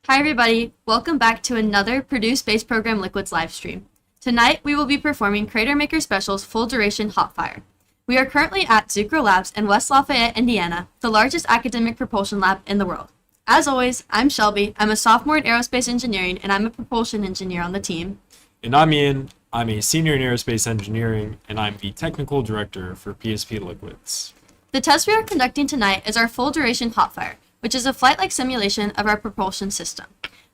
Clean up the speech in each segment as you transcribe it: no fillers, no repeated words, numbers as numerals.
Hi everybody, welcome back to another Purdue Space Program Liquids livestream. Tonight we will be performing CraterMaker Special's Full Duration Hot Fire. We are currently at Zucrow Labs in West Lafayette, Indiana, the largest academic propulsion lab in the world. As always, I'm Shelby, I'm a sophomore in aerospace engineering and I'm a propulsion engineer on the team. And I'm Ian, I'm a senior in aerospace engineering and I'm the technical director for PSP Liquids. The test we are conducting tonight is our Full Duration Hot Fire, which is a flight-like simulation of our propulsion system.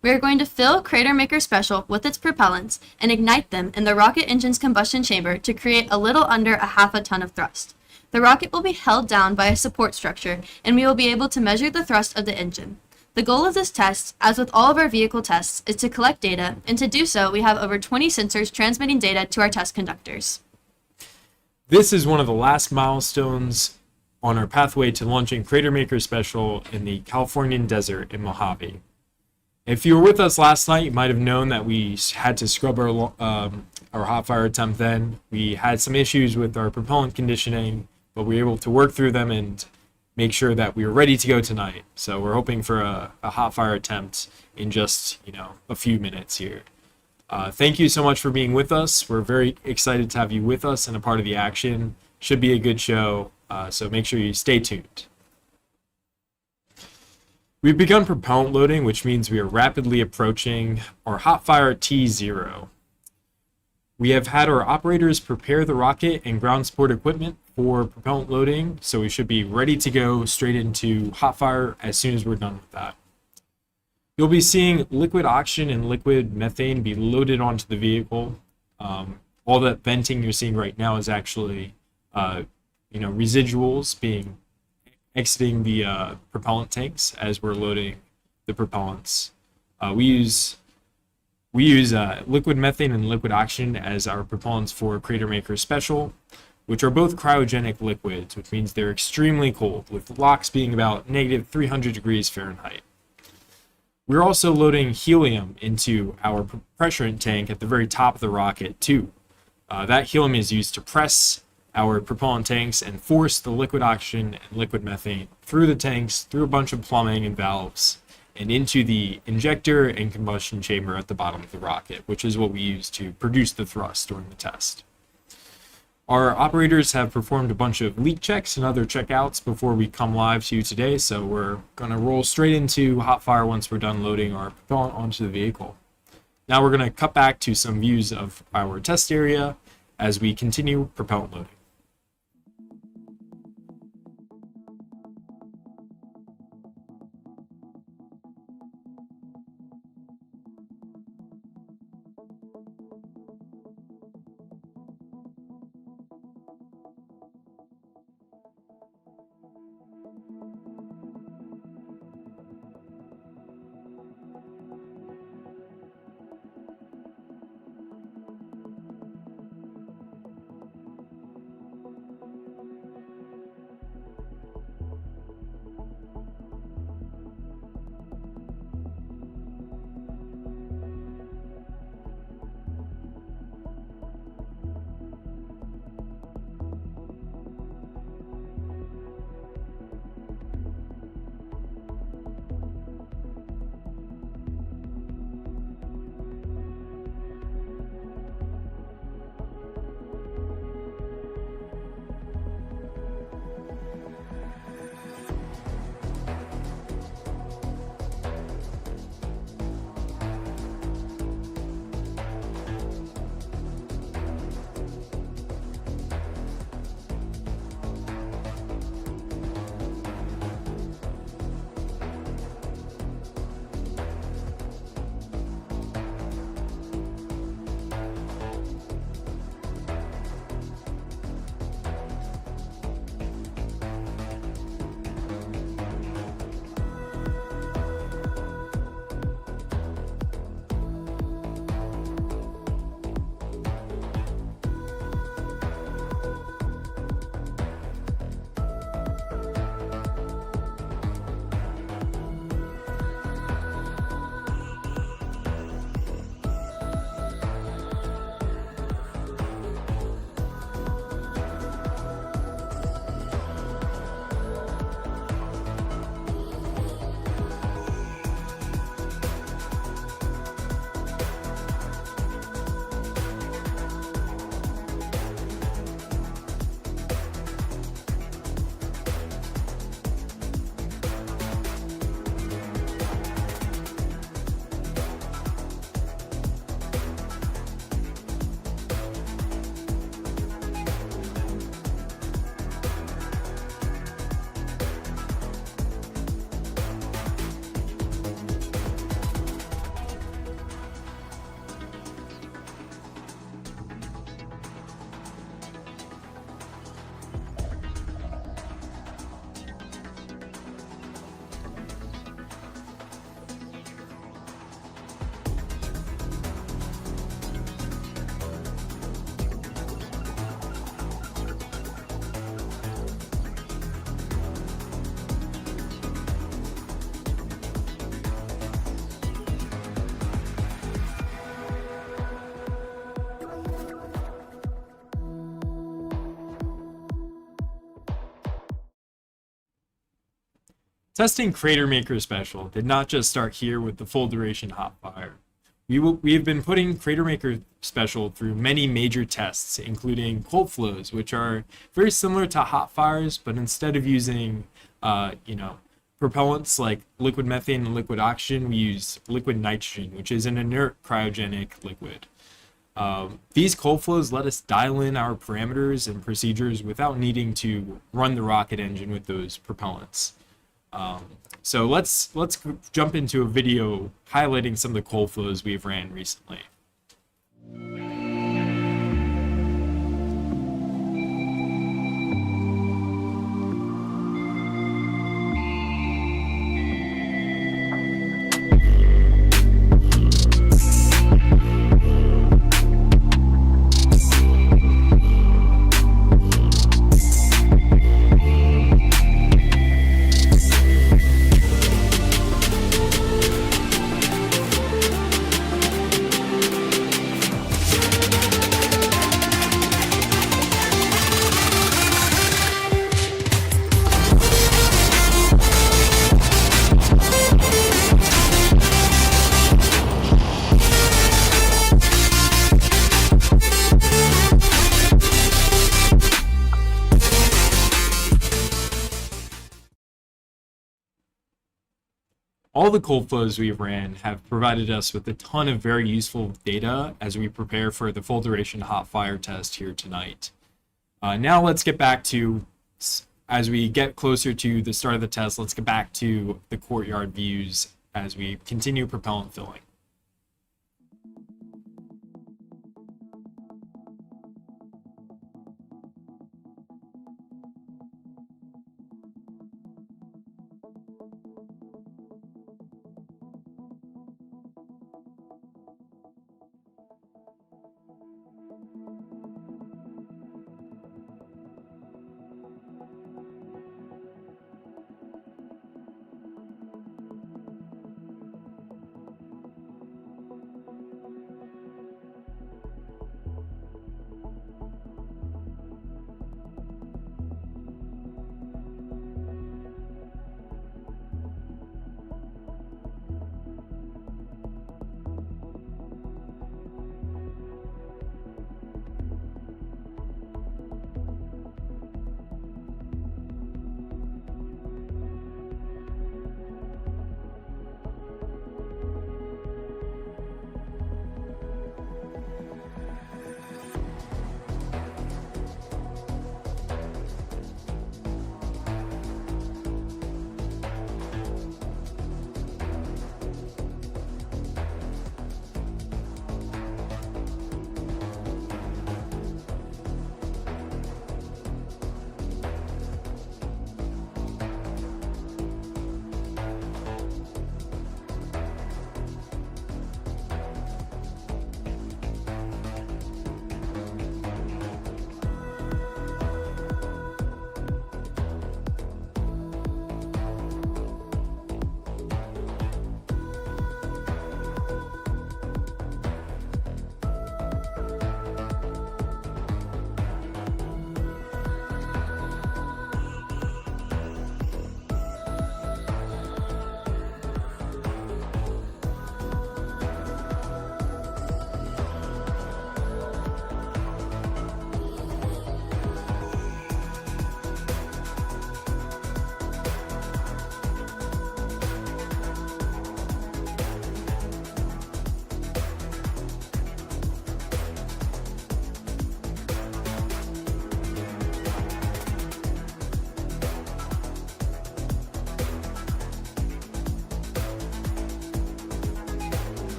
We are going to fill CraterMaker Special with its propellants and ignite them in the rocket engine's combustion chamber to create a little under a half a ton of thrust. The rocket will be held down by a support structure, and we will be able to measure the thrust of the engine. The goal of this test, as with all of our vehicle tests, is to collect data, and to do so, we have over 20 sensors transmitting data to our test conductors. This is one of the last milestones on our pathway to launching CraterMaker Special in the Californian desert in Mojave. If you were with us last night, you might have known that we had to scrub our hot fire attempt then. We had some issues with our propellant conditioning, but we were able to work through them and make sure that we were ready to go tonight. So we're hoping for a hot fire attempt in just, a few minutes here. Thank you so much for being with us. We're very excited to have you with us and a part of the action. Should be a good show. So make sure you stay tuned. We've begun propellant loading, which means we are rapidly approaching our hot fire T0. We have had our operators prepare the rocket and ground support equipment for propellant loading, so we should be ready to go straight into hot fire as soon as we're done with that. You'll be seeing liquid oxygen and liquid methane be loaded onto the vehicle. All that venting you're seeing right now is actually residuals exiting the propellant tanks as we're loading the propellants. We use liquid methane and liquid oxygen as our propellants for CraterMaker Special, which are both cryogenic liquids, which means they're extremely cold, with LOX being about negative 300 degrees Fahrenheit. We're also loading helium into our pressurant tank at the very top of the rocket too. That helium is used to press our propellant tanks and force the liquid oxygen and liquid methane through the tanks, through a bunch of plumbing and valves, and into the injector and combustion chamber at the bottom of the rocket, which is what we use to produce the thrust during the test. Our operators have performed a bunch of leak checks and other checkouts before we come live to you today, so we're going to roll straight into hot fire once we're done loading our propellant onto the vehicle. Now we're going to cut back to some views of our test area as we continue propellant loading. Testing CraterMaker Special did not just start here with the full duration hot fire. We have been putting CraterMaker Special through many major tests, including cold flows, which are very similar to hot fires, but instead of using, propellants like liquid methane and liquid oxygen, we use liquid nitrogen, which is an inert cryogenic liquid. These cold flows let us dial in our parameters and procedures without needing to run the rocket engine with those propellants. So let's jump into a video highlighting some of the cold flows we've ran recently. All the cold flows we've ran have provided us with a ton of very useful data as we prepare for the full duration hot fire test here tonight. Now let's get back to, as we get closer to the start of the test, let's get back to the courtyard views as we continue propellant filling.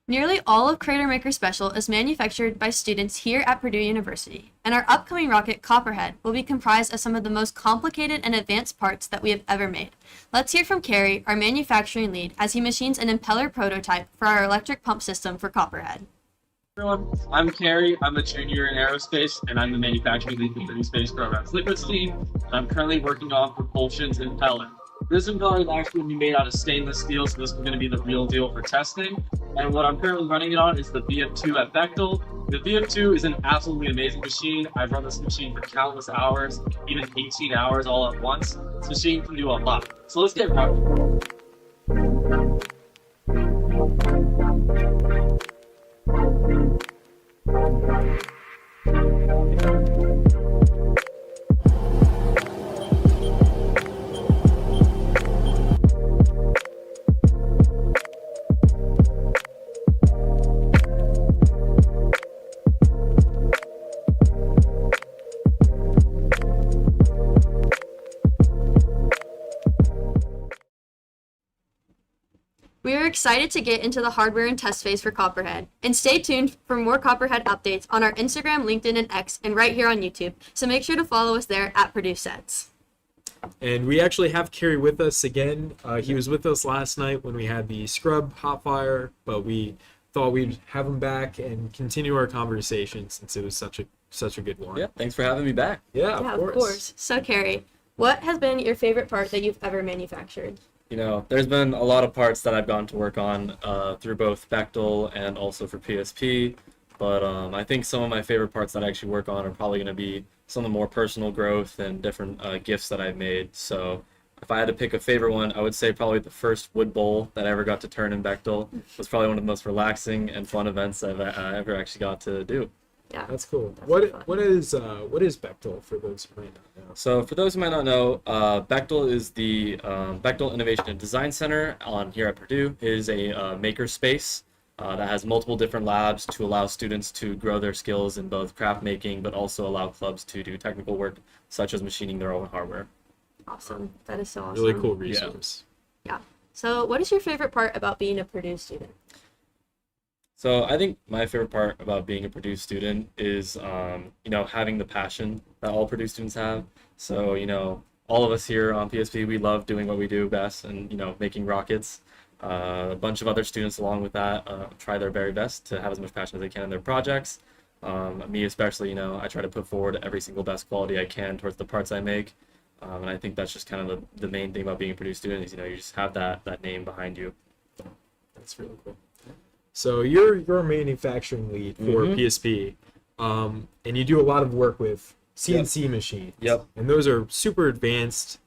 Nearly all of CraterMaker Special is manufactured by students here at Purdue University, and our upcoming rocket, Copperhead, will be comprised of some of the most complicated and advanced parts that we have ever made. Let's hear from Carey, our manufacturing lead, as he machines an impeller prototype for our electric pump system for Copperhead. Everyone, I'm Carey. I'm a junior in aerospace, and I'm the manufacturing lead for Purdue Space Program's liquid steam. And I'm currently working on propulsion's impeller. This impeller is actually going to be made out of stainless steel, so this is going to be the real deal for testing. And what I'm currently running it on is the VF2 at Bechtel. The VF2 is an absolutely amazing machine. I've run this machine for countless hours, even 18 hours all at once. This machine can do a lot. So let's get running. We are excited to get into the hardware and test phase for Copperhead, and stay tuned for more Copperhead updates on our Instagram, LinkedIn, and X, and right here on YouTube, so make sure to follow us there at Purdue Sets. And we actually have Carey with us again. He was with us last night when we had the scrub hot fire, but we thought we'd have him back and continue our conversation since it was such a good one. Yeah, thanks for having me back. Yeah, Of course. So, Carey, what has been your favorite part that you've ever manufactured? You know, there's been a lot of parts that I've gotten to work on through both Bechtel and also for PSP, but I think some of my favorite parts that I actually work on are probably going to be some of the more personal growth and different gifts that I've made. So if I had to pick a favorite one, I would say probably the first wood bowl that I ever got to turn in Bechtel was probably one of the most relaxing and fun events I've ever actually got to do. Yeah, That's cool. That's What is Bechtel for those who might not know? So for those who might not know, Bechtel is the Bechtel Innovation and Design Center here at Purdue. It is a maker space that has multiple different labs to allow students to grow their skills in both craft making, but also allow clubs to do technical work such as machining their own hardware. awesome. That is so awesome. Really cool resource. Yeah. So, what is your favorite part about being a Purdue student? So I think my favorite part about being a Purdue student is, having the passion that all Purdue students have. So, all of us here on PSP, we love doing what we do best and, making rockets. A bunch of other students along with that try their very best to have as much passion as they can in their projects. Me especially, I try to put forward every single best quality I can towards the parts I make. And I think that's just kind of the main thing about being a Purdue student is, you just have that name behind you. That's really cool. So you're a manufacturing lead for PSP, and you do a lot of work with CNC machines. Yep. And those are super advanced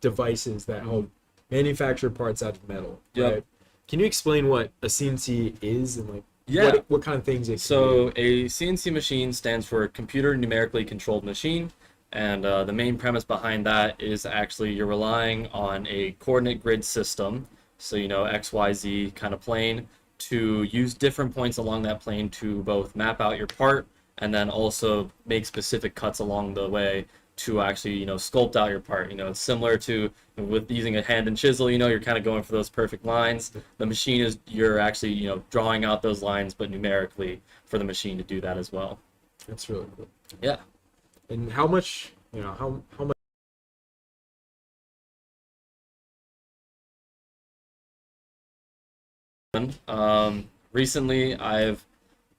devices that help manufacture parts out of metal. Yep. Right? Can you explain what a CNC is and Yeah. what kind of things it can So do? a CNC machine stands for computer numerically controlled machine, and the main premise behind that is actually you're relying on a coordinate grid system, so X, Y, Z kind of plane, to use different points along that plane to both map out your part and then also make specific cuts along the way to actually sculpt out your part. It's similar to with using a hand and chisel. You're kind of going for those perfect lines. The machine is you're actually drawing out those lines, but numerically for the machine to do that as well. That's really cool. Yeah. And how much how much Recently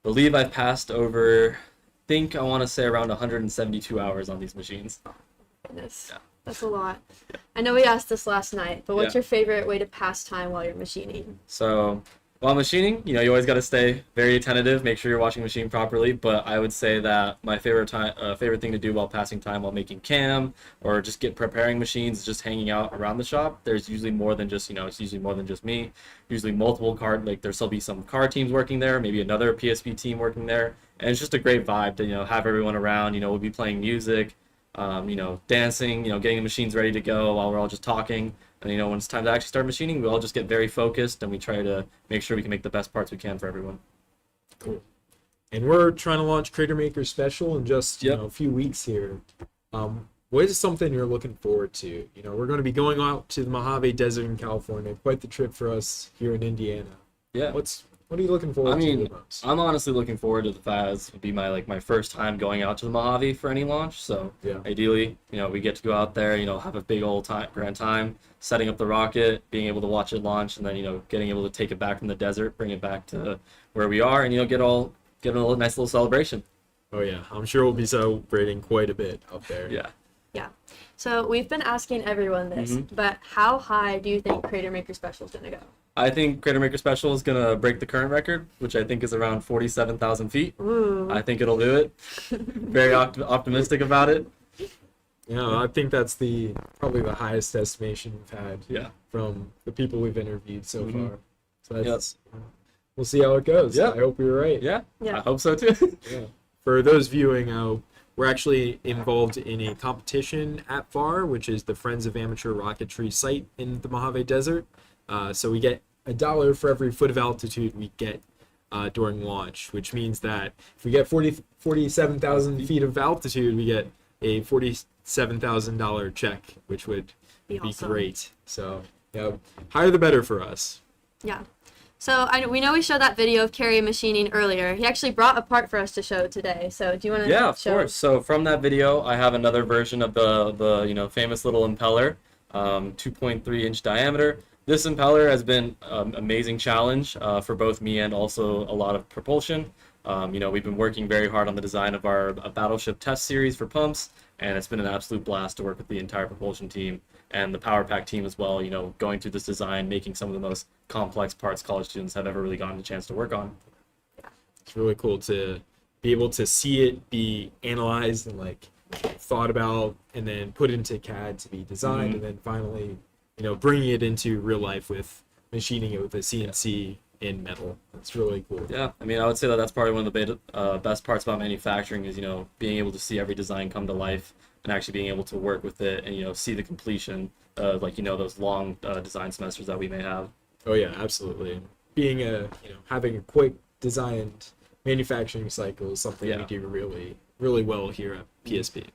believe I've passed over, I want to say around 172 hours on these machines. Goodness. Yeah. That's a lot. I know we asked this last night, but what's Yeah. your favorite way to pass time while you're machining? So while machining, you always got to stay very attentive, make sure you're watching the machine properly. But I would say that my favorite thing to do while passing time while making cam or just preparing machines is just hanging out around the shop. There's usually more than just it's usually more than just me. Usually multiple there'll be some car teams working there, maybe another PSP team working there, and it's just a great vibe to have everyone around. We'll be playing music, dancing, getting the machines ready to go while we're all just talking. And when it's time to actually start machining, we all just get very focused and we try to make sure we can make the best parts we can for everyone. Cool. And we're trying to launch CraterMaker Special in just Yep. a few weeks here. What is something you're looking forward to? We're going to be going out to the Mojave Desert in California. Quite the trip for us here in Indiana. Yeah. What's What are you looking forward I mean, to the most? I'm honestly looking forward to the FAS. It'll be my first time going out to the Mojave for any launch. So Yeah. ideally, we get to go out there, have a big old grand time, setting up the rocket, being able to watch it launch, and then getting able to take it back from the desert, bring it back to where we are, and get a nice little celebration. Oh yeah, I'm sure we'll be celebrating quite a bit up there. Yeah. Yeah. So we've been asking everyone this, but how high do you think CraterMaker Special is going to go? I think CraterMaker Special is gonna break the current record, which I think is around 47,000 feet. Ooh. I think it'll do it. Very optimistic about it. I think that's probably the highest estimation we've had Yeah. from the people we've interviewed so Mhm. far. So that's we'll see how it goes. Yeah. I hope you're right. Yeah. Yeah. I hope so too. Yeah. For those viewing, we're actually involved in a competition at FAR, which is the Friends of Amateur Rocketry site in the Mojave Desert. So we get $1 for every foot of altitude we get during launch, which means that if we get 47,000 feet of altitude, we get a $47,000 check, which would Be be awesome. great. So, higher the better for us. Yeah. So we know we showed that video of Carrie machining earlier. He actually brought a part for us to show today. So do you want to Yeah, of show? course. So from that video, I have another version of the famous little impeller, 2.3-inch diameter. This impeller has been an amazing challenge for both me and also a lot of propulsion. We've been working very hard on the design of our battleship test series for pumps, and it's been an absolute blast to work with the entire propulsion team and the Power Pack team as well, going through this design, making some of the most complex parts college students have ever really gotten a chance to work on. It's really cool to be able to see it be analyzed and thought about and then put into CAD to be designed, and then finally bringing it into real life with machining it with a CNC in metal. It's really cool. Yeah, I would say that that's probably one of the best parts about manufacturing is, being able to see every design come to life and actually being able to work with it and, see the completion of, those long design semesters that we may have. Oh yeah, absolutely. Being having a quick designed manufacturing cycle is something we do really, really well here at PSP.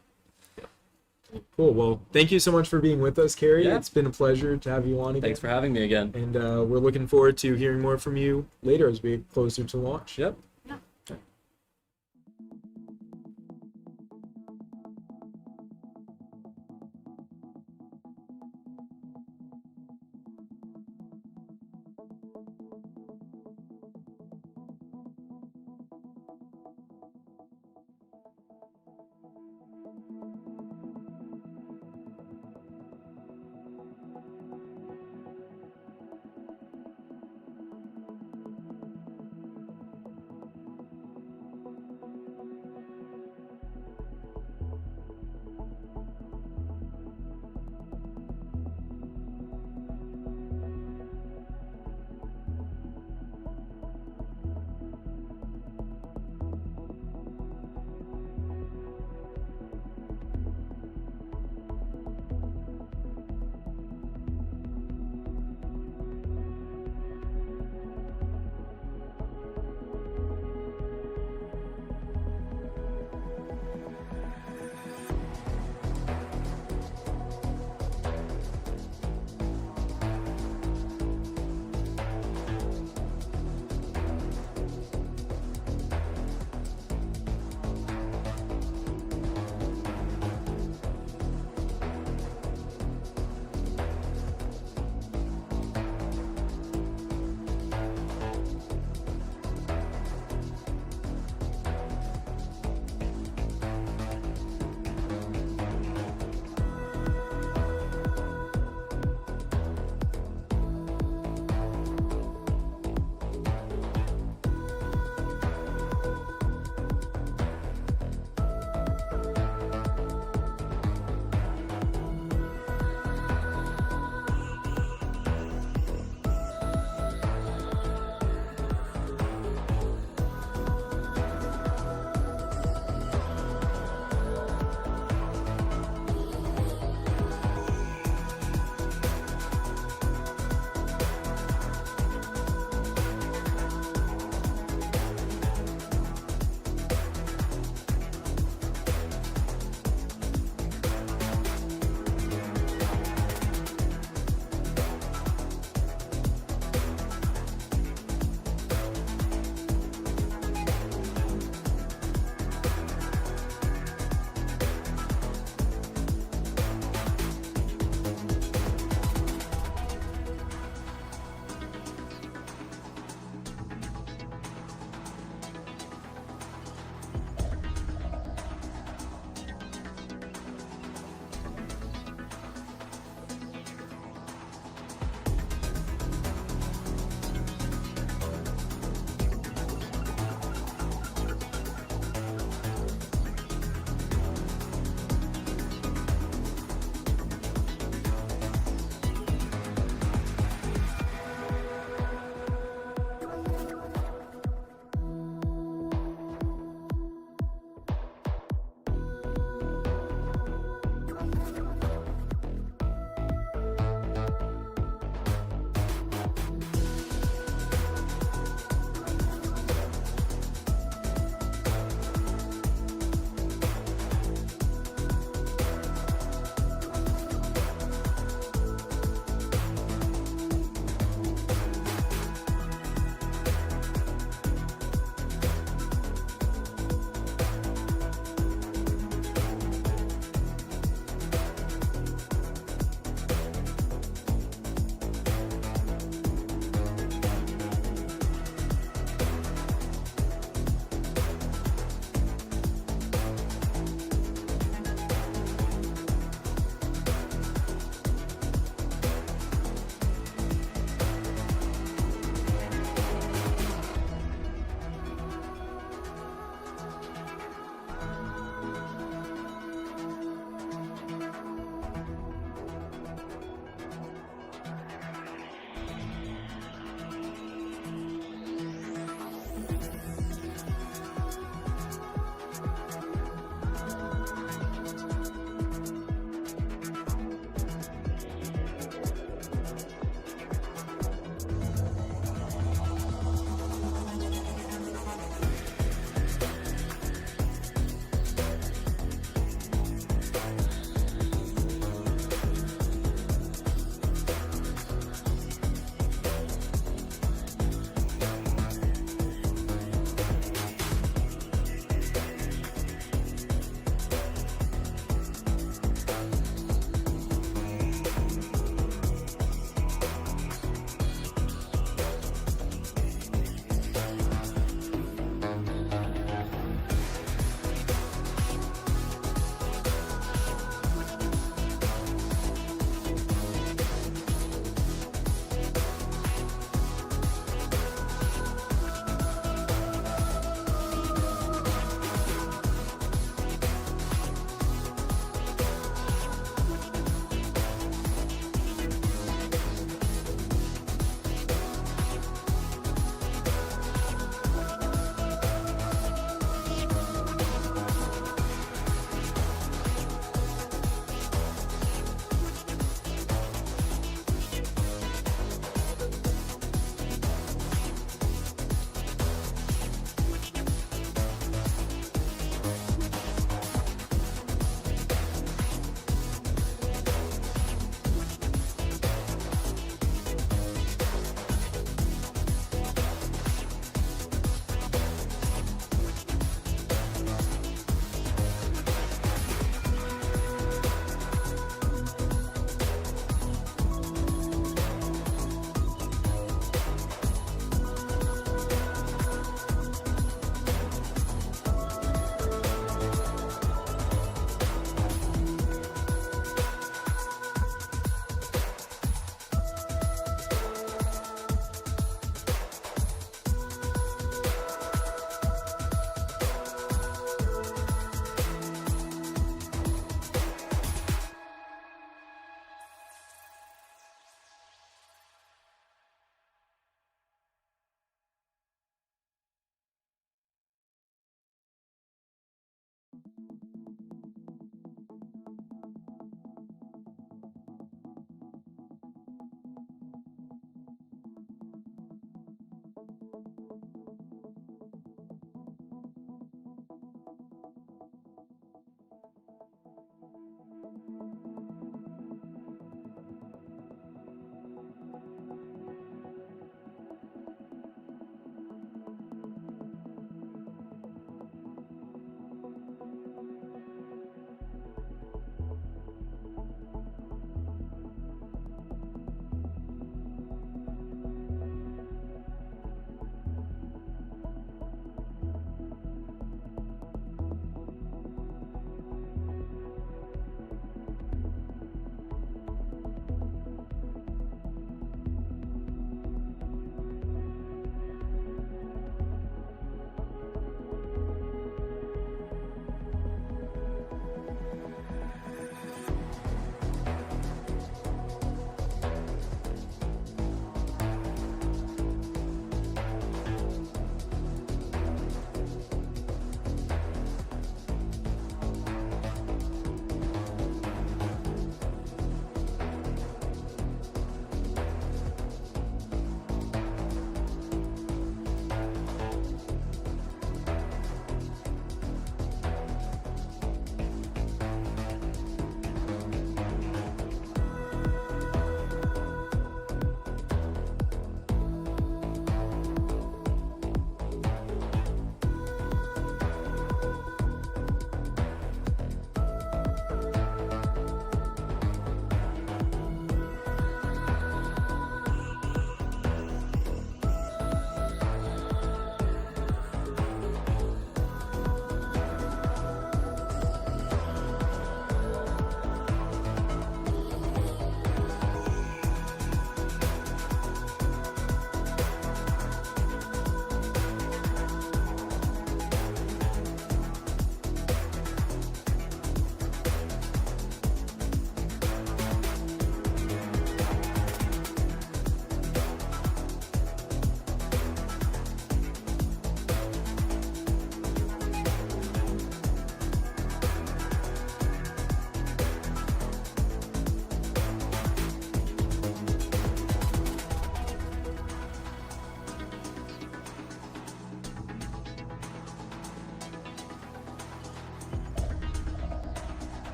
Cool. Well, thank you so much for being with us, Carrie. Yeah. It's been a pleasure to have you on again. Thanks for having me again. And we're looking forward to hearing more from you later as we get closer to launch. Yep.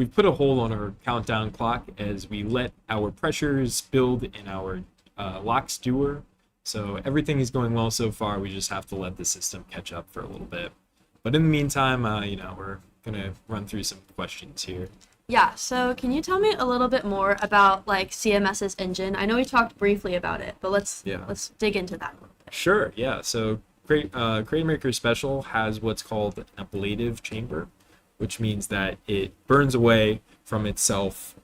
we've put a hold on our countdown clock as we let our pressures build in our lock stewer. So everything is going well so far. We just have to let the system catch up for a little bit. But in the meantime, we're gonna run through some questions here. Yeah, so can you tell me a little bit more about like CMS's engine? I know we talked briefly about it, but let's dig into that a little bit. Sure, yeah. So CraterMaker Special has what's called an ablative chamber, which means that it burns away from itself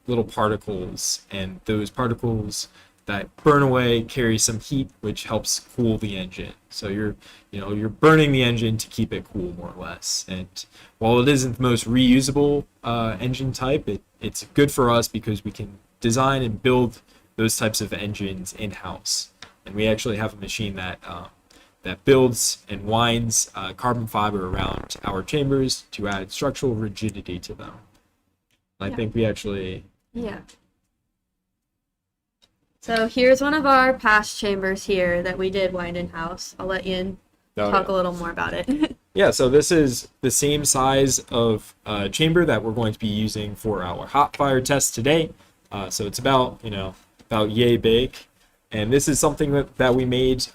little particles, and those particles that burn away carry some heat, which helps cool the engine. So you're burning the engine to keep it cool, more or less. And while it isn't the most reusable engine type, it's good for us because we can design and build those types of engines in-house. And we actually have a machine that builds and winds carbon fiber around our chambers to add structural rigidity to them. I think we actually... Yeah. So here's one of our past chambers here that we did wind in-house. I'll let Ian talk a little more about it. Yeah, so this is the same size of chamber that we're going to be using for our hot fire test today. So it's about yay big. And this is something that we made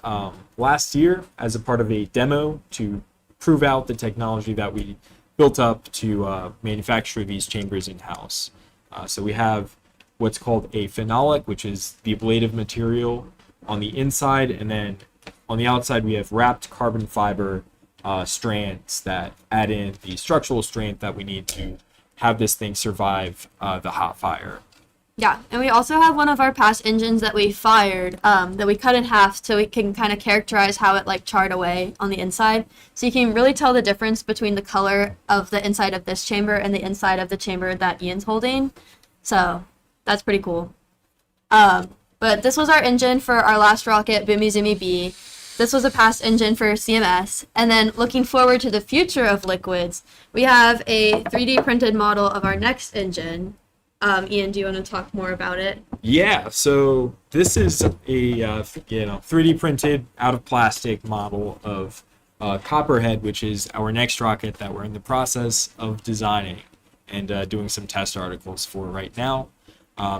last year as a part of a demo to prove out the technology that we built up to manufacture these chambers in-house. So we have what's called a phenolic, which is the ablative material on the inside, and then on the outside we have wrapped carbon fiber strands that add in the structural strength that we need to have this thing survive the hot fire. Yeah, and we also have one of our past engines that we fired that we cut in half so we can kind of characterize how it like charred away on the inside. So you can really tell the difference between the color of the inside of this chamber and the inside of the chamber that Ian's holding. So that's pretty cool. But this was our engine for our last rocket, Boomy Zoomy B. This was a past engine for CMS. And then looking forward to the future of liquids, we have a 3D printed model of our next engine. Ian, do you want to talk more about it? Yeah, so this is a 3D printed out of plastic model of Copperhead, which is our next rocket that we're in the process of designing and doing some test articles for right now.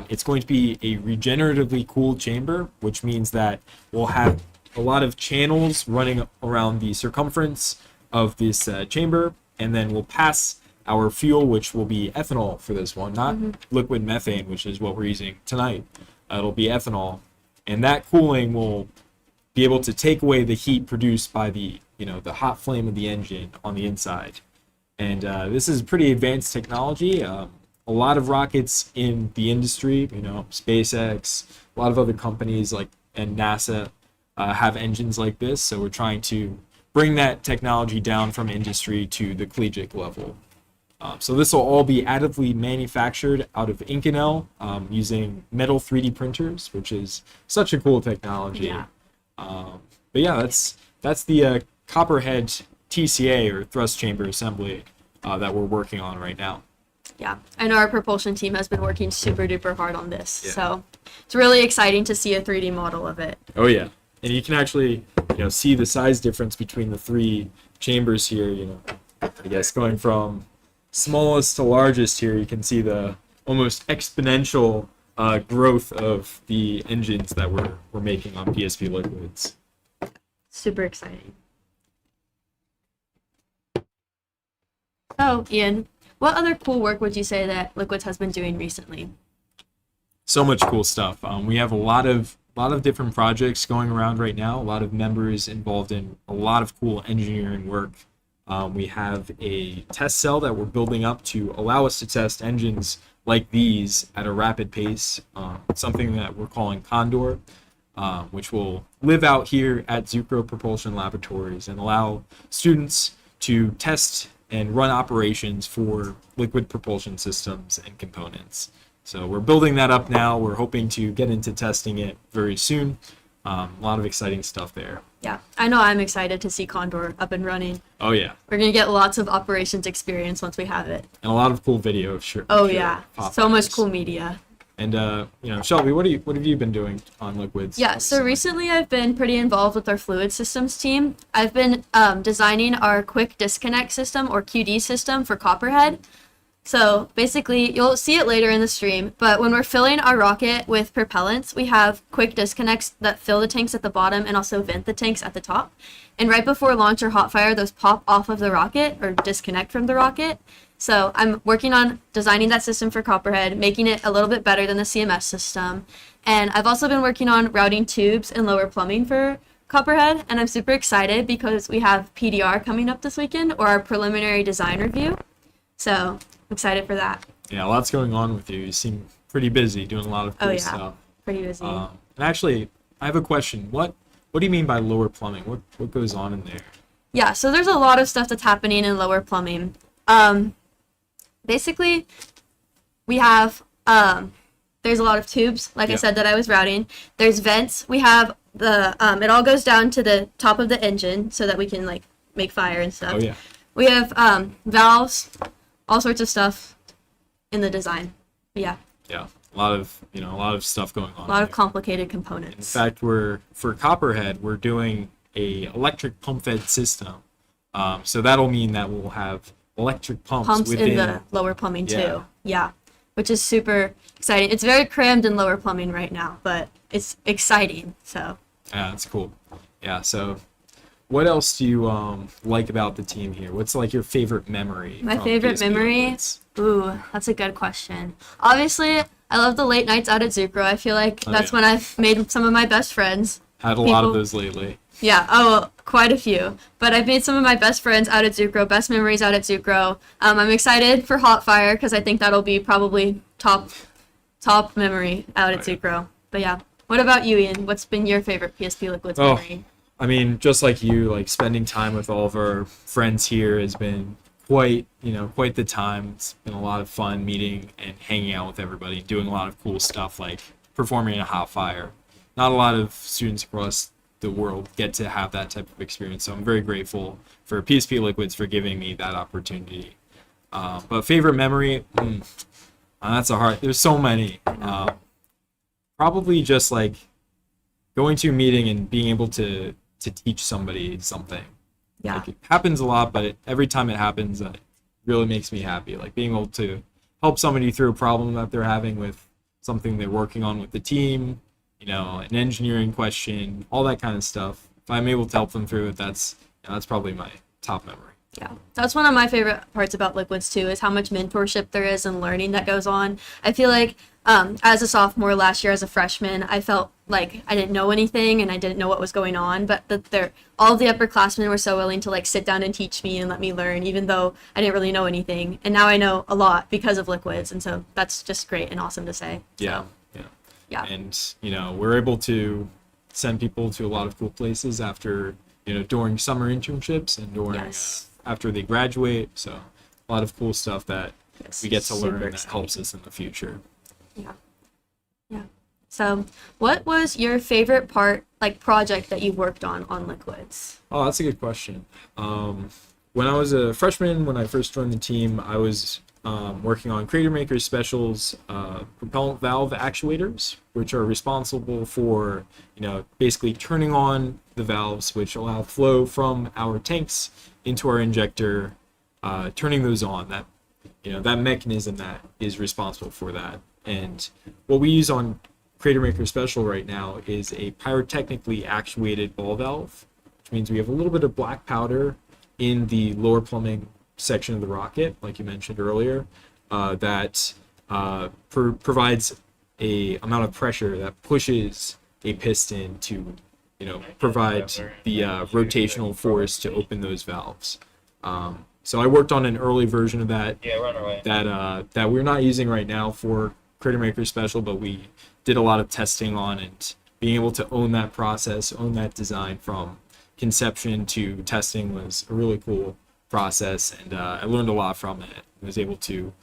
It's going to be a regeneratively cooled chamber, which means that we'll have a lot of channels running around the circumference of this chamber, and then we'll pass our fuel, which will be ethanol for this one, not liquid methane, which is what we're using tonight. It'll be ethanol, and that cooling will be able to take away the heat produced by the hot flame of the engine on the inside. And this is pretty advanced technology. A lot of rockets in the industry, SpaceX, a lot of other companies and NASA have engines like this. So we're trying to bring that technology down from industry to the collegiate level. So this will all be additively manufactured out of Inconel using metal 3D printers, which is such a cool technology. Yeah. But yeah, that's the Copperhead TCA, or thrust chamber assembly, that we're working on right now. Yeah, I know our propulsion team has been working super duper hard on this, so it's really exciting to see a 3D model of it. Oh yeah, and you can actually see the size difference between the three chambers here. I guess going from smallest to largest here, you can see the almost exponential growth of the engines that we're making on PSP liquids. Super exciting. So, Ian, what other cool work would you say that Liquids has been doing recently? So much cool stuff. We have a lot of different projects going around right now. A lot of members involved in a lot of cool engineering work. We have a test cell that we're building up to allow us to test engines like these at a rapid pace. Something that we're calling Condor, which will live out here at Zucrow Propulsion Laboratories and allow students to test and run operations for liquid propulsion systems and components. So we're building that up now. We're hoping to get into testing it very soon. A lot of exciting stuff there. Yeah, I know I'm excited to see Condor up and running. Oh yeah. We're going to get lots of operations experience once we have it. And a lot of cool video, sure. Oh sure. yeah, so much cool media. And Shelby, what have you been doing on liquids? Yeah, so recently I've been pretty involved with our fluid systems team. I've been designing our quick disconnect system, or QD system, for Copperhead. So basically, you'll see it later in the stream, but when we're filling our rocket with propellants, we have quick disconnects that fill the tanks at the bottom and also vent the tanks at the top. And right before launch or hot fire, those pop off of the rocket or disconnect from the rocket. So I'm working on designing that system for Copperhead, making it a little bit better than the CMS system. And I've also been working on routing tubes and lower plumbing for Copperhead, and I'm super excited because we have PDR coming up this weekend, or our preliminary design review. So I'm excited for that. Yeah, lots going on with you. You seem pretty busy doing a lot of cool stuff. Pretty busy. And actually, I have a question. What do you mean by lower plumbing? What goes on in there? Yeah, so there's a lot of stuff that's happening in lower plumbing. Basically, we have there's a lot of tubes, like I said, that I was routing. There's vents. We have the it all goes down to the top of the engine so that we can like make fire and stuff. Oh yeah. We have valves, all sorts of stuff in the design. Yeah. Yeah. A lot of stuff going on. A lot of there. complicated In components. fact, for Copperhead, we're doing a electric pump fed system. So that'll mean that we'll have electric Pumps within in the lower plumbing Yeah. too. Yeah. Which is super exciting. It's very crammed in lower plumbing right now, but it's exciting. So Yeah, that's cool. Yeah, so what else do you like about the team here? What's like your favorite memory? my from favorite PSP memory. Liquids? Ooh, that's a good question. Obviously, I love the late nights out at Zucrow. I feel like that's when I've made some of my best friends. Had a lot of people- those lately. Yeah, oh, quite a few. But I've made some of my best friends out at Zucrow, best memories out at Zucrow. I'm excited for Hot Fire because I think that'll be probably top memory out at Oh, yeah. Zucrow. But yeah, what about you, Ian? What's been your favorite PSP Liquids Oh. memory? I mean, just like you, like spending time with all of our friends here has been quite the time. It's been a lot of fun meeting and hanging out with everybody, doing a lot of cool stuff like performing in a hot fire. Not a lot of students across the world get to have that type of experience, so I'm very grateful for PSP Liquids for giving me that opportunity. But favorite memory, that's a hard. There's so many. Probably just like going to a meeting and being able to teach somebody something. Yeah. Like, it happens a lot, but every time it happens, it really makes me happy. Like being able to help somebody through a problem that they're having with something they're working on with the team, an engineering question, all that kind of stuff. If I'm able to help them through it, that's probably my top memory. Yeah, that's one of my favorite parts about Liquids too, is how much mentorship there is and learning that goes on. I feel like as a sophomore last year, as a freshman, I felt like I didn't know anything and I didn't know what was going on, but all of the upperclassmen were so willing to like sit down and teach me and let me learn, even though I didn't really know anything. And now I know a lot because of Liquids, and so that's just great and awesome to say. Yeah, So, yeah. yeah. And we're able to send people to a lot of cool places after during summer internships and during Yes. after they graduate. So a lot of cool stuff that Yes, we get to super learn that exciting. helps us in the future. Yeah. Yeah. So, what was your favorite project that you worked on Liquids? Oh, that's a good question. When I was a freshman, when I first joined the team, I was working on CraterMaker Special's propellant valve actuators, which are responsible for, basically turning on the valves which allow flow from our tanks into our injector, turning those on. That mechanism that is responsible for that. And what we use on CraterMaker Special right now is a pyrotechnically actuated ball valve, which means we have a little bit of black powder in the lower plumbing section of the rocket, like you mentioned earlier, that provides a amount of pressure that pushes a piston to, provide the rotational force to open those valves. So I worked on an early version of that that we're not using right now for CraterMaker Special, but we did a lot of testing on, and being able to own that process, own that design from conception to testing was a really cool process, and I learned a lot from it. I was able to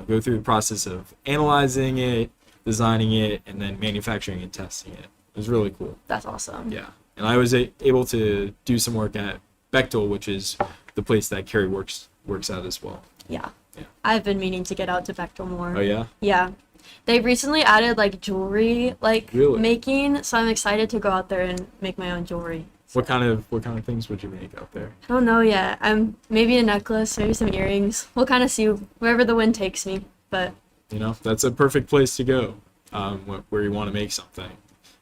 go through the process of analyzing it, designing it, and then manufacturing and testing it. It was really cool. That's awesome. Yeah, and I was able to do some work at Bechtel, which is the place that Carrie works at as well. Yeah. Yeah. I've been meaning to get out to Bechtel more. Oh yeah? Yeah. They recently added jewelry Really? making, so I'm excited to go out there and make my own jewelry. What kind of things would you make out there? I don't know yet. Maybe a necklace, maybe some earrings. We'll kind of see wherever the wind takes me. But That's a perfect place to go, where you want to make something.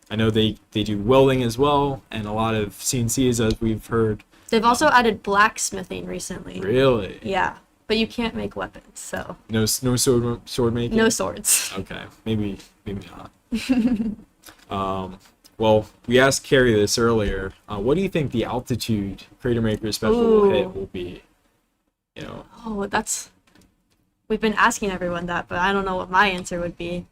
I know they do welding as well, and a lot of CNCs, as we've heard. they've also added blacksmithing recently. Really? Yeah, but you can't make weapons, so No sword making. no swords. Okay, maybe not. Well, we asked Carrie this earlier. What do you think the altitude CraterMaker special hit will be? Oh, we've been asking everyone that, but I don't know what my answer would be.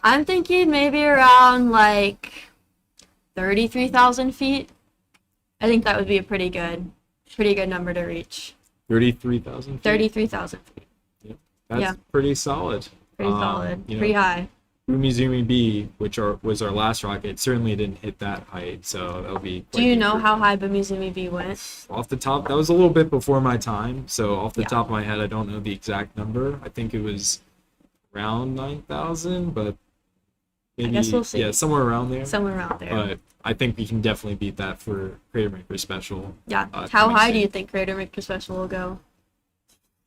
I'm thinking maybe around like 33,000 feet. I think that would be a pretty good number to reach. 33,000 feet? 33,000 feet. Yep. That's Yeah. pretty solid. Pretty solid. Pretty high. Umizoomi B, which was our last rocket, certainly didn't hit that height, so that'll be. Do you know how high Bimizumi B went? Off the top, that was a little bit before my time, so off the Yeah. top of my head, I don't know the exact number. I think it was around 9,000, but maybe, guess we'll see. yeah, somewhere around there. Somewhere around there. But I think we can definitely beat that for CraterMaker Special. Yeah. How coming high soon. do you think CraterMaker Special will go?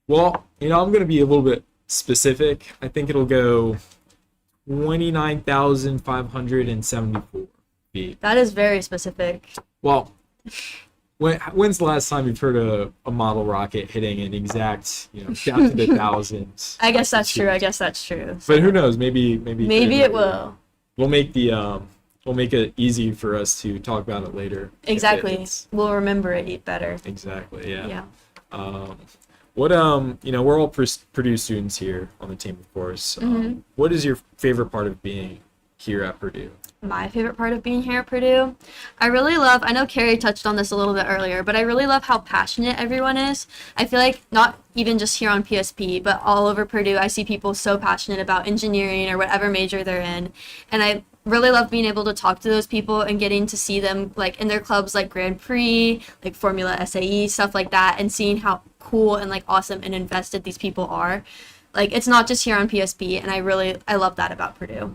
Well, I'm going to be a little bit specific. I think it'll go 29,574 feet. That is very specific. Well, when's the last time you've heard a model rocket hitting an exact, down to the thousands? I guess that's true. But who knows? Maybe Maybe it will. We'll make it easy for us to talk about it later. if Exactly. it's- We'll remember it better. Exactly. Yeah. Yeah. We're all Purdue students here on the team, of course. Mm-hmm. What is your favorite part of being here at Purdue? My favorite part of being here at Purdue, I know Carrie touched on this a little bit earlier, but I really love how passionate everyone is. I feel like not even just here on PSP, but all over Purdue, I see people so passionate about engineering or whatever major they're in. And I really love being able to talk to those people and getting to see them like in their clubs like Grand Prix, like Formula SAE, stuff like that, and seeing how cool and like awesome and invested these people are. Like it's not just here on PSP, and I love that about Purdue.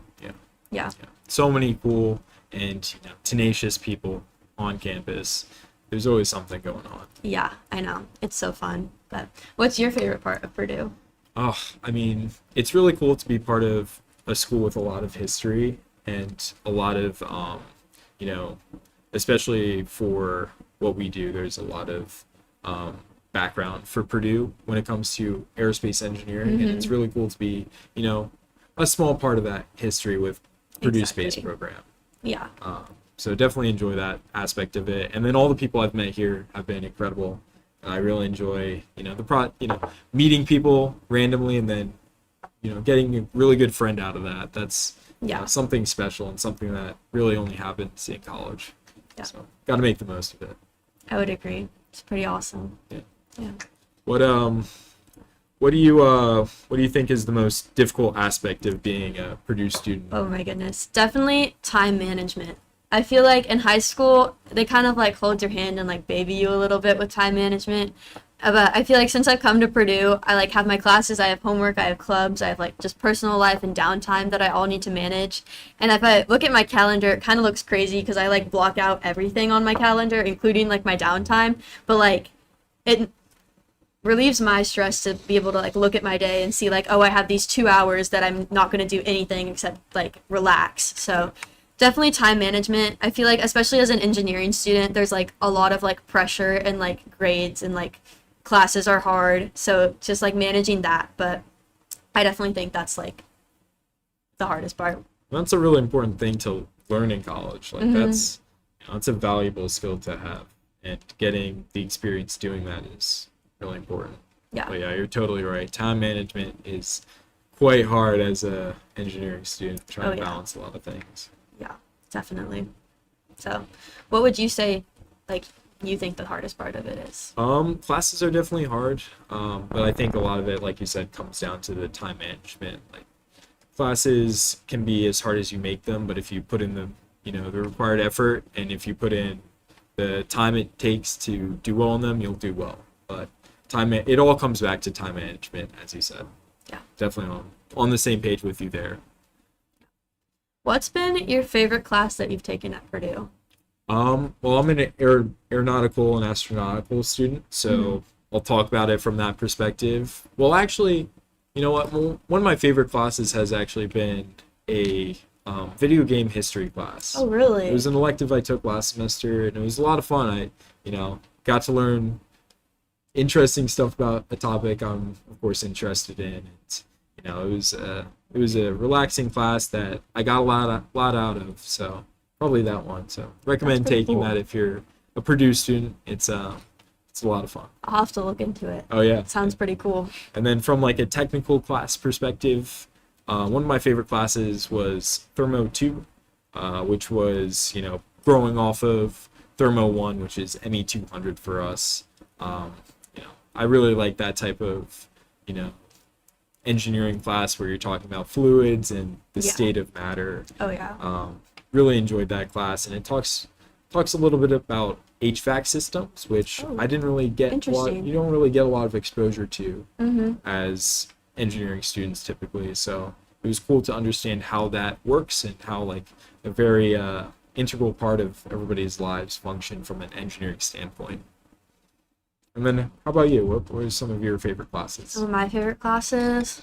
Yeah. So many cool and tenacious people on campus. There's always something going on. Yeah, I know. It's so fun. But what's your favorite part of Purdue? Oh, I mean, it's really cool to be part of a school with a lot of history and a lot of, especially for what we do, there's a lot of background for Purdue when it comes to aerospace engineering. And it's really cool to be, a small part of that history with Purdue Exactly. Space Program. Yeah. So definitely enjoy that aspect of it. And then all the people I've met here have been incredible. And I really enjoy, meeting people randomly and then, getting a really good friend out of that. That's something special and something that really only happens in college. Yeah. So got to make the most of it. I would agree. It's pretty awesome. Yeah. Yeah. What do you think is the most difficult aspect of being a Purdue student? Oh my goodness. Definitely time management. I feel like in high school, they kind of like hold your hand and like baby you a little bit with time management. But I feel like since I've come to Purdue, I like have my classes, I have homework, I have clubs, I have like just personal life and downtime that I all need to manage. And if I look at my calendar, it kind of looks crazy because I like block out everything on my calendar, including like my downtime. But like it relieves my stress to be able to like look at my day and see like, oh, I have these 2 hours that I'm not going to do anything except like relax. So definitely time management. I feel like especially as an engineering student, there's like a lot of like pressure and like grades and like classes are hard. So just like managing that. But I definitely think that's like the hardest part. That's a really important thing to learn in college. Like that's a valuable skill to have, and getting the experience doing that is really important. Yeah. But yeah, you're totally right. Time management is quite hard as a engineering student, trying to balance a lot of things. Yeah, definitely. So what would you say like you think the hardest part of it is? Classes are definitely hard, but I think a lot of it, like you said, comes down to the time management. Like classes can be as hard as you make them, but if you put in the required effort, and if you put in the time it takes to do well in them, you'll do well. But it all comes back to time management, as you said. Yeah. Definitely on the same page with you there. What's been your favorite class that you've taken at Purdue? Well, I'm an aeronautical and astronautical student, so I'll talk about it from that perspective. Well, actually, you know what? One of my favorite classes has actually been a video game history class. Oh, really? It was an elective I took last semester, and it was a lot of fun. Got to learn interesting stuff about a topic I'm, of course, interested in. And, it was a relaxing class that I got a lot out of. So probably that one. So recommend pretty taking cool. that if you're a Purdue student. It's a lot of fun. I'll have to look into it. Oh yeah. Sounds pretty cool. And then from like a technical class perspective, one of my favorite classes was Thermo 2, which was, growing off of Thermo 1, which is ME200 for us. I really like that type of, engineering class where you're talking about fluids and the Yeah. state of matter. Oh, yeah. Really enjoyed that class, and it talks a little bit about HVAC systems, which Oh, I didn't really get a lot. interesting. You don't really get a lot of exposure to Mm-hmm. as engineering students typically. So it was cool to understand how that works and how like a very integral part of everybody's lives function from an engineering standpoint. And then how about you? What were some of your favorite classes? Some of my favorite classes.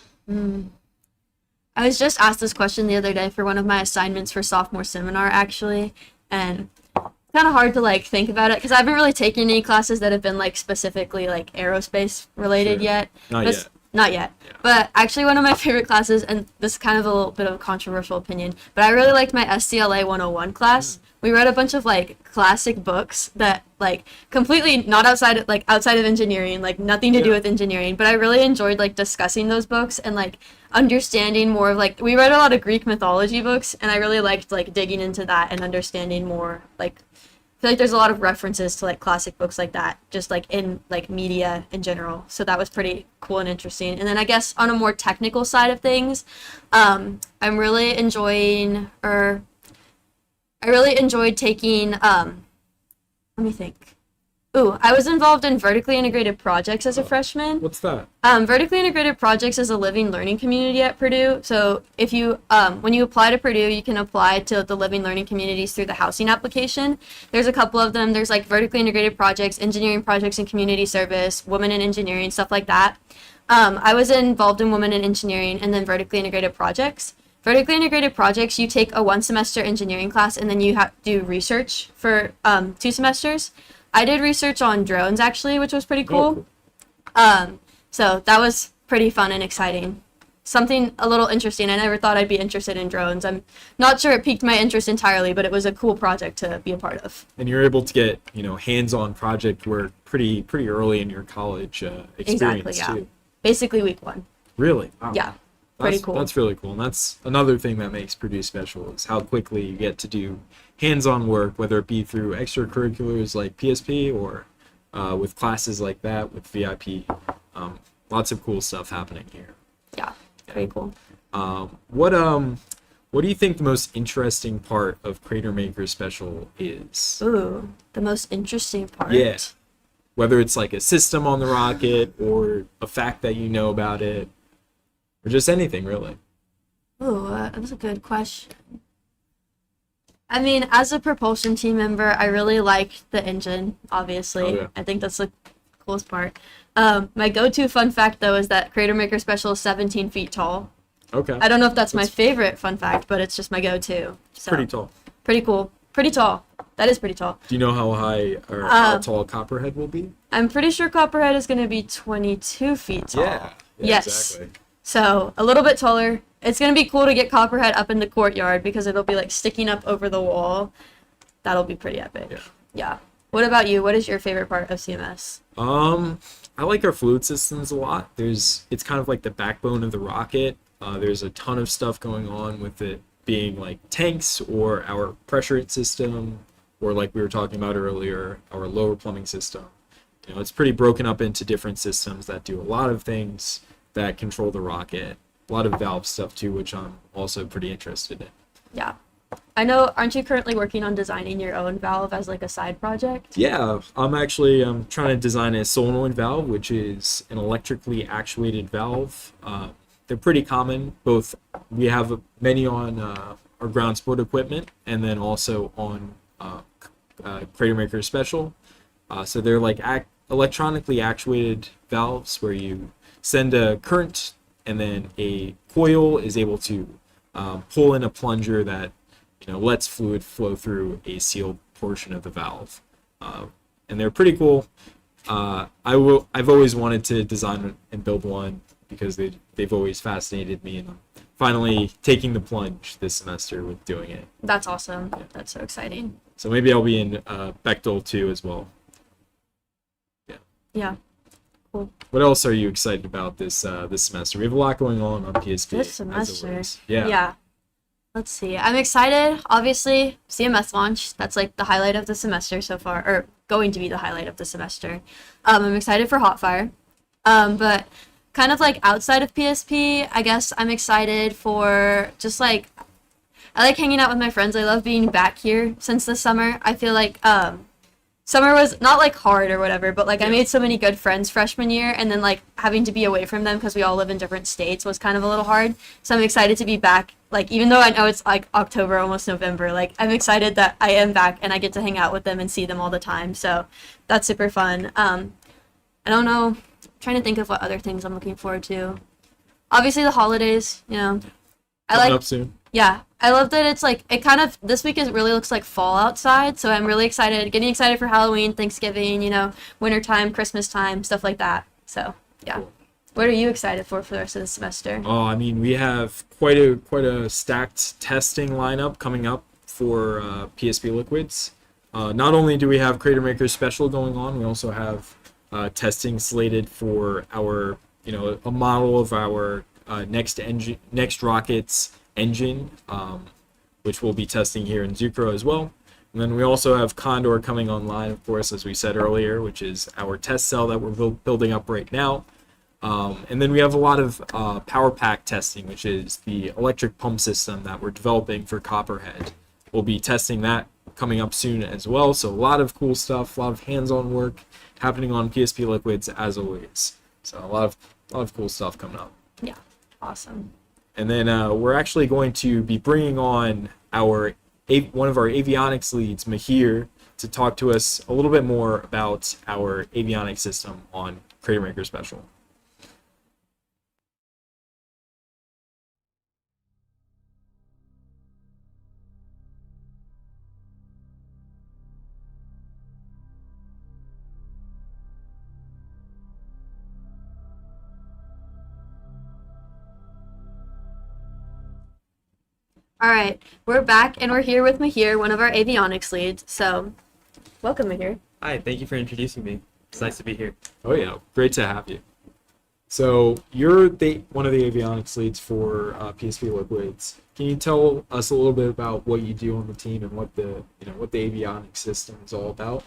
I was just asked this question the other day for one of my assignments for sophomore seminar, actually, and it's kind of hard to like think about it because I haven't really taken any classes that have been like specifically like aerospace related Sure. yet. Not But- yet. Not yet. Yeah. But actually, one of my favorite classes, and this is kind of a little bit of a controversial opinion, but I really liked my SCLA 101 class. We read a bunch of like classic books that like completely not outside of engineering, like nothing to do Yeah. with engineering, but I really enjoyed like discussing those books and like understanding more of like we read a lot of Greek mythology books and I really liked like digging into that and understanding more like I feel like there's a lot of references to like classic books like that, just like in like media in general. So that was pretty cool and interesting. And then I guess on a more technical side of things, I'm really enjoying, or I really enjoyed taking, let me think. Ooh, I was involved in vertically integrated projects as a freshman. What's that? Vertically integrated projects is a living learning community at Purdue. So if you, when you apply to Purdue, you can apply to the living learning communities through the housing application. There's a couple of them. There's like vertically integrated projects, engineering projects and community service, women in engineering, stuff like that. I was involved in women in engineering and then vertically integrated projects. Vertically integrated projects, you take a 1-semester engineering class and then you have to do research for 2 semesters. I did research on drones actually, which was pretty cool. So that was pretty fun and exciting. Something a little interesting. I never thought I'd be interested in drones. I'm not sure it piqued my interest entirely, but it was a cool project to be a part of. And you're able to get, hands-on project work pretty early in your college experience Exactly, yeah. too. Basically week 1. Really? Wow. Yeah. Pretty cool. That's really cool. And that's another thing that makes Purdue special is how quickly you get to do hands-on work, whether it be through extracurriculars like PSP or with classes like that with VIP. Lots of cool stuff happening here. Yeah. Pretty cool. What do you think the most interesting part of CraterMaker special is? Ooh, the most interesting part. Yeah. Whether it's like a system on the rocket or a fact that you know about it, or just anything really. Ooh, that was a good question. I mean, as a propulsion team member, I really like the engine, obviously. Oh, yeah. I think that's the coolest part. My go-to fun fact, though, is that CraterMaker Special is 17 feet tall. Okay. I don't know if that's my That's- favorite fun fact, but it's just my go-to. So, Pretty tall. Pretty cool. Pretty tall. That is pretty tall. Do you know how high or how tall Copperhead will be? I'm pretty sure Copperhead is going to be 22 feet tall. Yes. Exactly. So, a little bit taller. It's going to be cool to get Copperhead up in the courtyard because it'll be like sticking up over the wall. That'll be pretty epic. Yeah. Yeah. What about you? What is your favorite part of CMS? I like our fluid systems a lot. It's kind of like the backbone of the rocket. There's a ton of stuff going on with it being like tanks or our pressure system, or like we were talking about earlier, our lower plumbing system. It's pretty broken up into different systems that do a lot of things that control the rocket. A lot of valve stuff too, which I'm also pretty interested in. Yeah. I know, aren't you currently working on designing your own valve as like a side project? Yeah, I'm actually trying to design a solenoid valve, which is an electrically actuated valve. They're pretty common. Both we have many on our ground sport equipment, and then also on CraterMaker Special. So they're like electronically actuated valves where you send a current and then a coil is able to pull in a plunger that lets fluid flow through a sealed portion of the valve. And they're pretty cool. I've always wanted to design and build one because they've always fascinated me, and I'm finally taking the plunge this semester with doing it. That's awesome. That's so exciting. So maybe I'll be in Bechtel too as well. Yeah. Cool. What else are you excited about this semester? We have a lot going on PSP. This as semester. always. Yeah. Let's see. I'm excited. Obviously, CMS launch. That's like the highlight of the semester so far, or going to be the highlight of the semester. I'm excited for Hotfire. But kind of like outside of PSP, I guess I'm excited for just like, I like hanging out with my friends. I love being back here since the summer. I feel like summer was not like hard or whatever, but like I made so many good friends freshman year, and then like having to be away from them because we all live in different states was kind of a little hard. So I'm excited to be back. Like, even though I know it's like October, almost November, like I'm excited that I am back and I get to hang out with them and see them all the time. So that's super fun. I don't know. I'm trying to think of what other things I'm looking forward to. Obviously the holidays, I Coming up soon. Yeah, I love that it's like, it kind of, this week it really looks like fall outside, so I'm really excited, getting excited for Halloween, Thanksgiving, wintertime, Christmas time, stuff like that. So, yeah. Cool. What are you excited for the rest of the semester? Oh, I mean, we have quite a stacked testing lineup coming up for PSP liquids. Not only do we have CraterMaker Special going on, we also have testing slated for our, a model of our next rocket's engine, which we'll be testing here in Zucrow as well. And then we also have Condor coming online, of course, as we said earlier, which is our test cell that we're building up right now. And then we have a lot of power pack testing, which is the electric pump system that we're developing for Copperhead. We'll be testing that coming up soon as well. So a lot of cool stuff, a lot of hands-on work happening on PSP Liquids as always. So a lot of cool stuff coming up. Yeah, awesome. And then we're actually going to be bringing on one of our avionics leads, Mahir, to talk to us a little bit more about our avionics system on CraterMaker Special. All right, we're back, and we're here with Mahir, one of our avionics leads. So, welcome, Mahir. Hi, thank you for introducing me. It's nice to be here. Oh yeah, great to have you. So you're one of the avionics leads for PSP Liquids. Can you tell us a little bit about what you do on the team and what the avionics system is all about?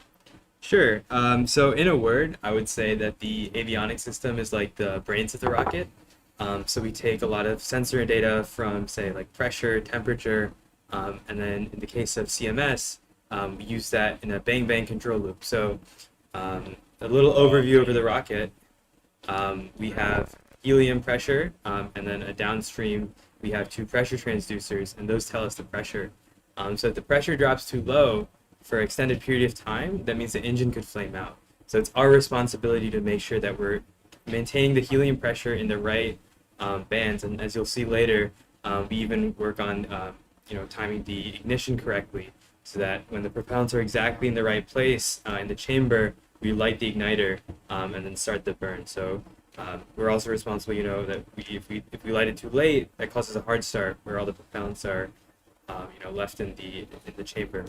Sure. So in a word, I would say that the avionics system is like the brains of the rocket. So we take a lot of sensor data from, say, like pressure, temperature, and then in the case of CMS, we use that in a bang-bang control loop. So a little overview over the rocket. We have helium pressure, and then a downstream, we have two pressure transducers, and those tell us the pressure. So if the pressure drops too low for an extended period of time, that means the engine could flame out. So it's our responsibility to make sure that we're maintaining the helium pressure in the right bands, and as you'll see later, we even work on timing the ignition correctly, so that when the propellants are exactly in the right place in the chamber, we light the igniter and then start the burn. So we're also responsible, that if we light it too late, that causes a hard start where all the propellants are left in the chamber.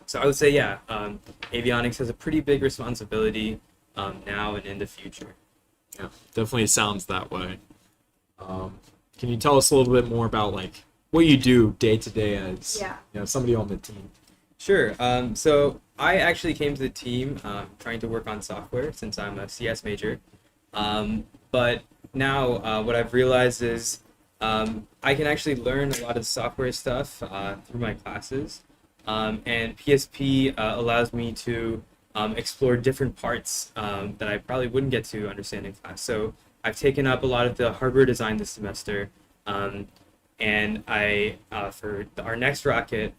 So I would say, avionics has a pretty big responsibility now and in the future. Yeah, definitely sounds that way. Can you tell us a little bit more about what you do day to day as somebody on the team? Sure. So I actually came to the team trying to work on software since I'm a CS major. But now what I've realized is I can actually learn a lot of software stuff through my classes. And PSP allows me to explore different parts that I probably wouldn't get to understand in class. So I've taken up a lot of the hardware design this semester, and I for our next rocket,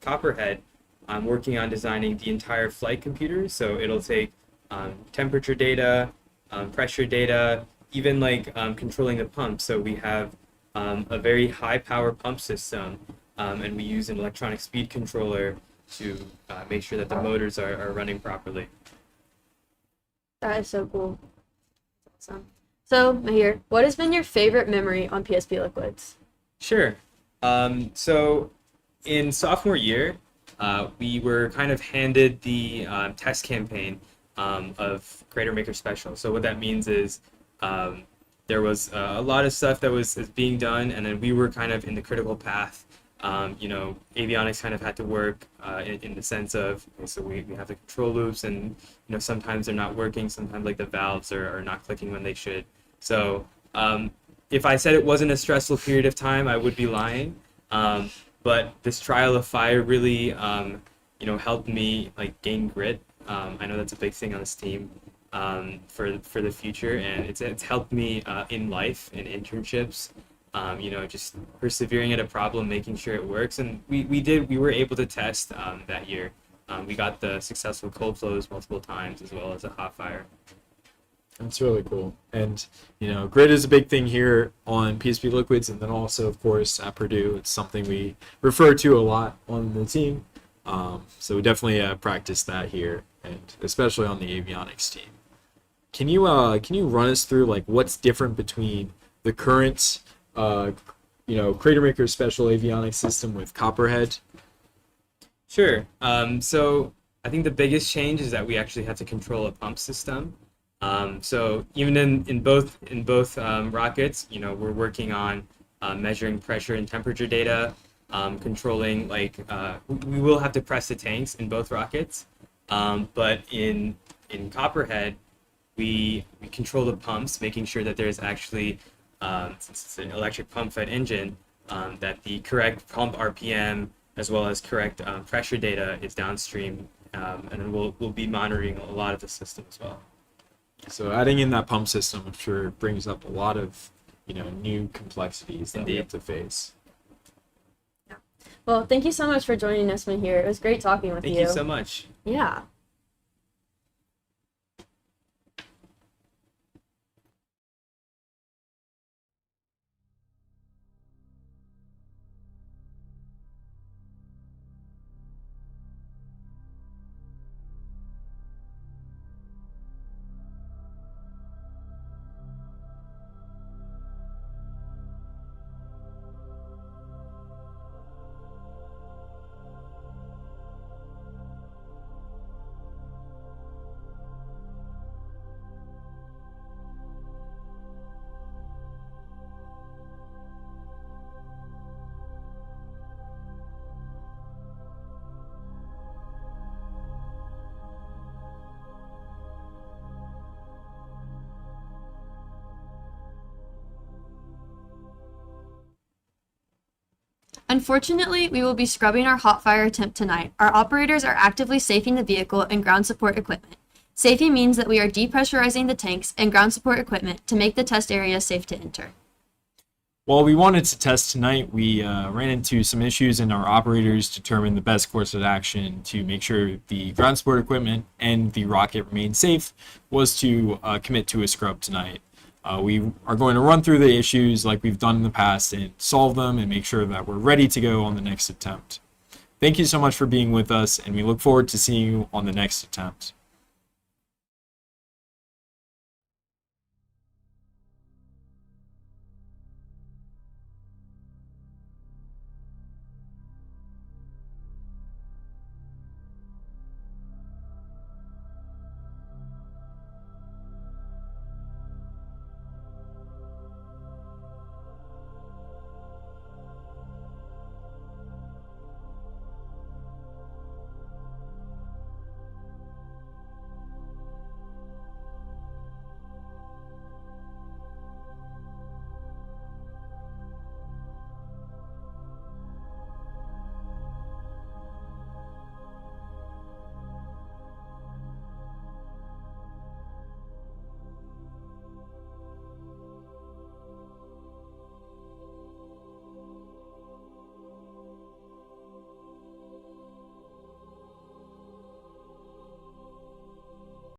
Copperhead, I'm working on designing the entire flight computer. So it'll take temperature data, pressure data, even like controlling the pump. So we have a very high power pump system, and we use an electronic speed controller to make sure that the motors are running properly. That is so cool. Awesome. So, Mahir, what has been your favorite memory on PSP Liquids? Sure. So in sophomore year, we were kind of handed the test campaign of CraterMaker Special. So what that means is there was a lot of stuff that was being done, and then we were kind of in the critical path. Avionics kind of had to work in the sense of, so we have the control loops, and sometimes they're not working, sometimes like the valves are not clicking when they should. So if I said it wasn't a stressful period of time, I would be lying. But this trial of fire really, helped me like gain grit. I know that's a big thing on this team for the future, and it's helped me in life, in internships. Just persevering at a problem, making sure it works, and we were able to test that year. We got the successful cold flows multiple times, as well as a hot fire. That's really cool. And, grit is a big thing here on PSP Liquids, and then also, of course, at Purdue. It's something we refer to a lot on the team. So we definitely practice that here, and especially on the avionics team. Can you run us through like what's different between the current CraterMaker special avionics system with Copperhead? Sure. So I think the biggest change is that we actually have to control a pump system. So even in both rockets, we're working on measuring pressure and temperature data, controlling we will have to press the tanks in both rockets. But in Copperhead, we control the pumps, making sure that there's actually, since it's an electric pump-fed engine, that the correct pump RPM as well as correct pressure data is downstream, and then we'll be monitoring a lot of the system as well. So adding in that pump system, I'm sure, brings up a lot of new complexities that we have to face. Yeah. Well, thank you so much for joining us, Mahir. It was great talking with you. Thank you so much. Yeah. Unfortunately, we will be scrubbing our hot fire attempt tonight. Our operators are actively safing the vehicle and ground support equipment. Safing means that we are depressurizing the tanks and ground support equipment to make the test area safe to enter. While we wanted to test tonight, we ran into some issues, and our operators determined the best course of action to make sure the ground support equipment and the rocket remain safe was to commit to a scrub tonight. We are going to run through the issues like we've done in the past and solve them and make sure that we're ready to go on the next attempt. Thank you so much for being with us, and we look forward to seeing you on the next attempt.